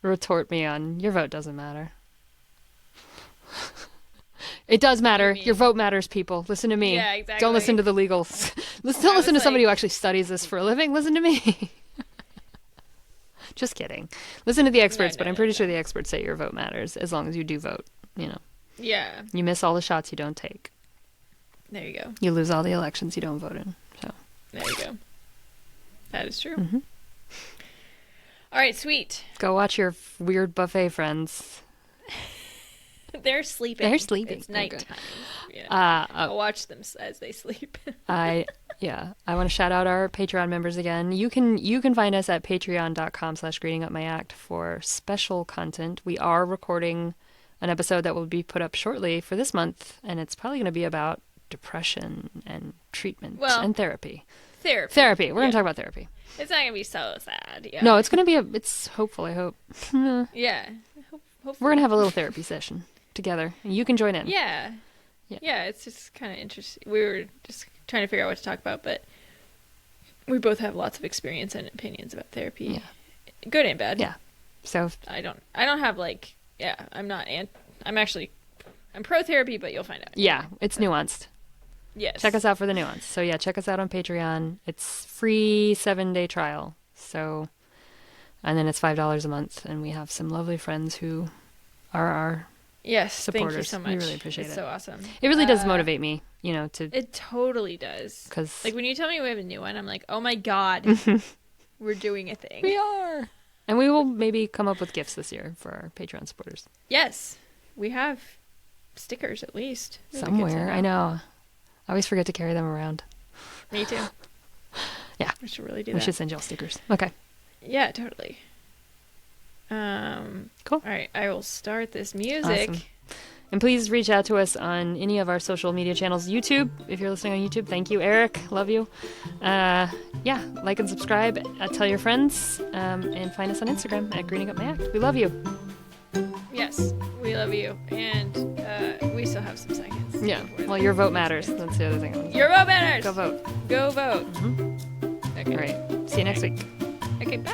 retort me on your vote doesn't matter. It does matter. Your vote matters, people. Listen to me. Yeah, exactly. Don't listen to the legals. Don't listen to somebody who actually studies this for a living. Listen to me. Just kidding. Listen to the experts, but I'm pretty sure the experts say your vote matters as long as you do vote, Yeah. You miss all the shots you don't take. There you go. You lose all the elections you don't vote in. So there you go. That is true. Mm-hmm. All right, sweet. Go watch your weird buffet friends. They're sleeping. It's nighttime. Yeah. I'll watch them as they sleep. I want to shout out our Patreon members again. You can find us at patreon.com/greeningupmyact for special content. We are recording an episode that will be put up shortly for this month, and it's probably going to be about depression and treatment and therapy. Therapy. We're going to talk about therapy. It's not going to be so sad. Yeah. No, it's going to be it's hopeful, I hope. Yeah. Hopefully. We're going to have a little therapy session together, and you can join in. Yeah. Yeah, it's just kind of interesting. We were just trying to figure out what to talk about, but we both have lots of experience and opinions about therapy. Yeah. Good and bad. Yeah. So I don't have I'm pro therapy, but you'll find out. Yeah, it's nuanced. Yes. Check us out for the nuance. So yeah, check us out on Patreon. It's free 7-day trial. So, and then it's $5 a month, and we have some lovely friends who are our supporters. Thank you so much. We really appreciate it. It's so awesome. It really does motivate me, to. It totally does. Because like when you tell me we have a new one, I'm like, oh my god, we're doing a thing. We are. And we will maybe come up with gifts this year for our Patreon supporters. Yes, we have stickers at least. Somewhere, I know. I always forget to carry them around. Me too. Yeah. We should really do that. We should send y'all stickers. Okay. Yeah, totally. Cool. All right, I will start this music. Awesome. And please reach out to us on any of our social media channels. YouTube, if you're listening on YouTube. Thank you, Eric. Love you. Like and subscribe. Tell your friends. And find us on Instagram at Greening Up My Act. We love you. Yes, we love you. And we still have some seconds. Yeah. Well, your vote matters. That's the other thing. Your vote matters. Go vote. Go vote. Mm-hmm. Okay. All right. See you next week. Okay, bye.